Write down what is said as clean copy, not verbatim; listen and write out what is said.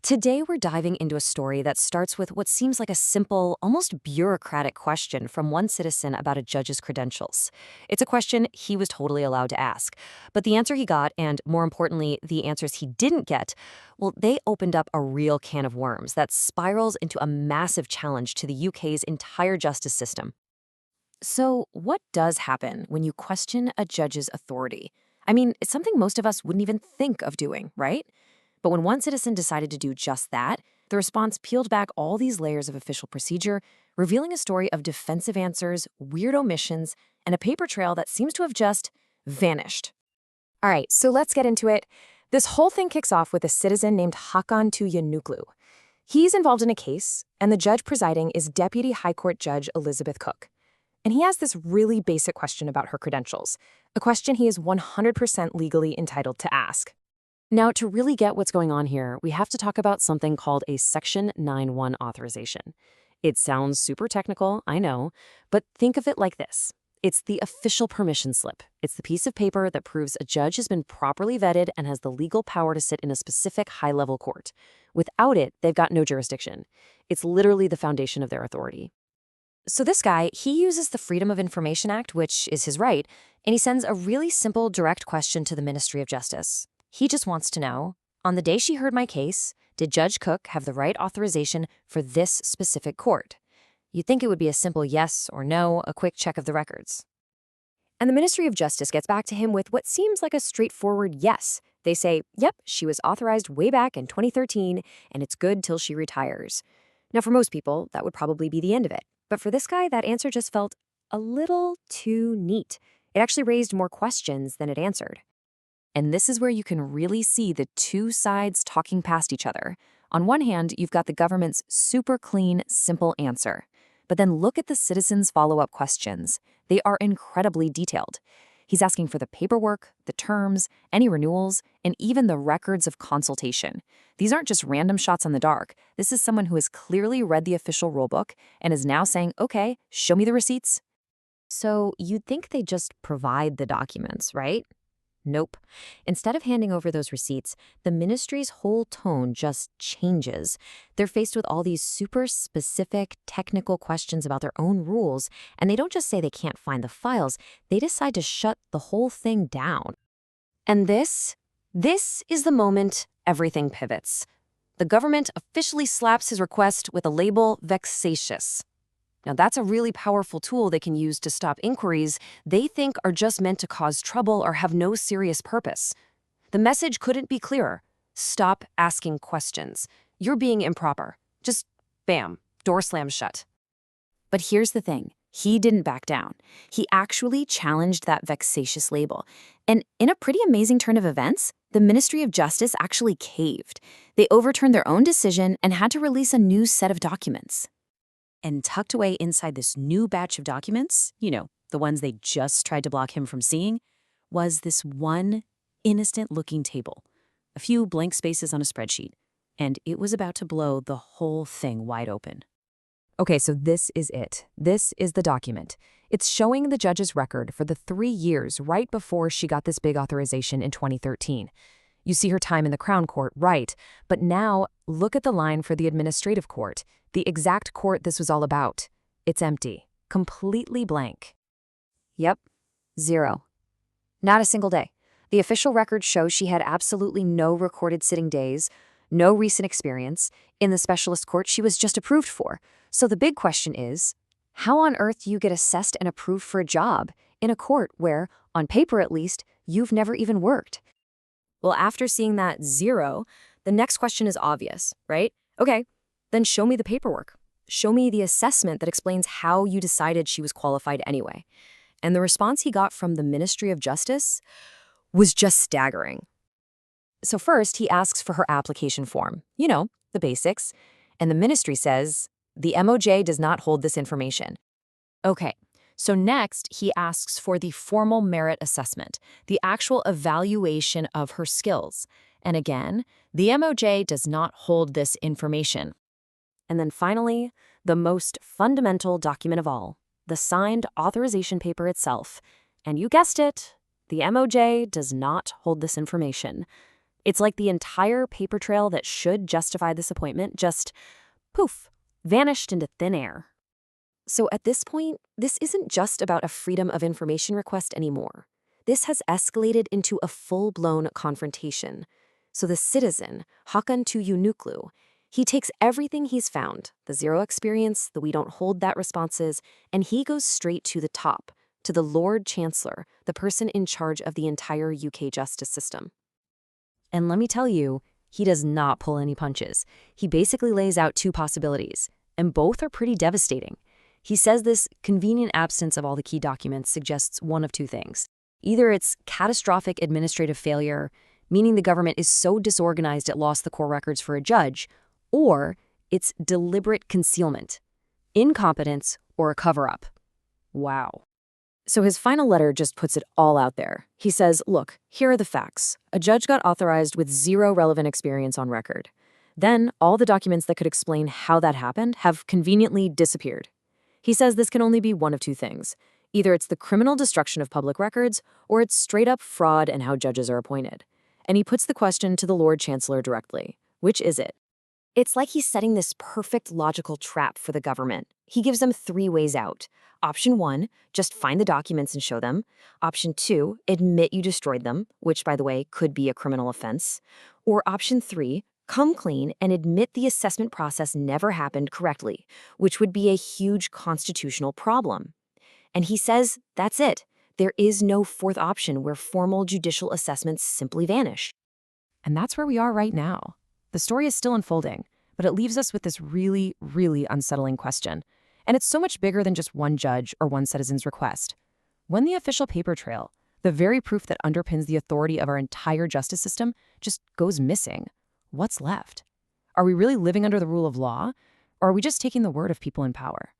Today, we're diving into a story that starts with what seems like a simple, almost bureaucratic question from one citizen about a judge's credentials. It's a question he was totally allowed to ask. But the answer he got, and more importantly, the answers he didn't get, well, they opened up a real can of worms that spirals into a massive challenge to the UK's entire justice system. So, what does happen when you question a judge's authority? I mean, it's something most of us wouldn't even think of doing, right? But when one citizen decided to do just that, the response peeled back all these layers of official procedure, revealing a story of defensive answers, weird omissions, and a paper trail that seems to have just vanished. All right, so let's get into it. This whole thing kicks off with a citizen named Hakan Tuyanuklu. He's involved in a case, and the judge presiding is Deputy High Court Judge Elizabeth Cooke. And he has this really basic question about her credentials, a question he is 100% legally entitled to ask. Now, to really get what's going on here, we have to talk about something called a Section 9(1) authorization. It sounds super technical, I know, but think of it like this. It's the official permission slip. It's the piece of paper that proves a judge has been properly vetted and has the legal power to sit in a specific high-level court. Without it, they've got no jurisdiction. It's literally the foundation of their authority. So this guy, he uses the Freedom of Information Act, which is his right, and he sends a really simple, direct question to the Ministry of Justice. He just wants to know, on the day she heard my case, did Judge Cooke have the right authorization for this specific court? You'd think it would be a simple yes or no, a quick check of the records. And the Ministry of Justice gets back to him with what seems like a straightforward yes. They say, yep, she was authorized way back in 2013, and it's good till she retires. Now, for most people, that would probably be the end of it. But for this guy, that answer just felt a little too neat. It actually raised more questions than it answered. And this is where you can really see the two sides talking past each other. On one hand, you've got the government's super clean, simple answer. But then look at the citizens' follow-up questions. They are incredibly detailed. He's asking for the paperwork, the terms, any renewals, and even the records of consultation. These aren't just random shots on the dark. This is someone who has clearly read the official rulebook and is now saying, okay, show me the receipts. So you'd think they just provide the documents, right? Nope. Instead of handing over those receipts, the ministry's whole tone just changes. They're faced with all these super specific technical questions about their own rules, and they don't just say they can't find the files, they decide to shut the whole thing down. And this is the moment everything pivots. The government officially slaps his request with a label vexatious. Now, that's a really powerful tool they can use to stop inquiries they think are just meant to cause trouble or have no serious purpose. The message couldn't be clearer. Stop asking questions. You're being improper. Just bam, door slams shut. But here's the thing. He didn't back down. He actually challenged that vexatious label. And in a pretty amazing turn of events, the Ministry of Justice actually caved. They overturned their own decision and had to release a new set of documents. And tucked away inside this new batch of documents, the ones they just tried to block him from seeing, was this one innocent-looking table, a few blank spaces on a spreadsheet, and it was about to blow the whole thing wide open. Okay, so this is it. This is the document. It's showing the judge's record for the 3 years right before she got this big authorization in 2013. You see her time in the Crown Court, right, but now look at the line for the administrative court, the exact court this was all about. It's empty, completely blank. Yep, 0. Not a single day. The official record shows she had absolutely no recorded sitting days, no recent experience in the specialist court she was just approved for. So the big question is, how on earth do you get assessed and approved for a job in a court where, on paper at least, you've never even worked? Well, after seeing that 0, the next question is obvious, right? Okay, then show me the paperwork. Show me the assessment that explains how you decided she was qualified anyway. And the response he got from the Ministry of Justice was just staggering. So first, he asks for her application form, the basics, and the ministry says, the MOJ does not hold this information. Okay. So next, he asks for the formal merit assessment, the actual evaluation of her skills. And again, the MOJ does not hold this information. And then finally, the most fundamental document of all, the signed authorization paper itself. And you guessed it, the MOJ does not hold this information. It's like the entire paper trail that should justify this appointment just, poof, vanished into thin air. So at this point, this isn't just about a freedom of information request anymore. This has escalated into a full-blown confrontation. So the citizen, Hakan Tuyunuklu, he takes everything he's found, the zero experience, the we don't hold that responses, and he goes straight to the top, to the Lord Chancellor, the person in charge of the entire UK justice system. And let me tell you, he does not pull any punches. He basically lays out two possibilities, and both are pretty devastating. He says this convenient absence of all the key documents suggests one of two things. Either it's catastrophic administrative failure, meaning the government is so disorganized it lost the core records for a judge, or it's deliberate concealment, incompetence, or a cover-up. Wow. So his final letter just puts it all out there. He says, look, here are the facts. A judge got authorized with zero relevant experience on record. Then all the documents that could explain how that happened have conveniently disappeared. He says this can only be one of two things. Either it's the criminal destruction of public records, or it's straight-up fraud and how judges are appointed. And he puts the question to the Lord Chancellor directly. Which is it? It's like he's setting this perfect logical trap for the government. He gives them three ways out. Option 1, just find the documents and show them. Option 2, admit you destroyed them, which, by the way, could be a criminal offense. Or Option 3, come clean and admit the assessment process never happened correctly, which would be a huge constitutional problem. And he says that's it. There is no fourth option where formal judicial assessments simply vanish. And that's where we are right now. The story is still unfolding, but it leaves us with this really, really unsettling question. And it's so much bigger than just one judge or one citizen's request. When the official paper trail, the very proof that underpins the authority of our entire justice system, just goes missing, what's left? Are we really living under the rule of law, or are we just taking the word of people in power?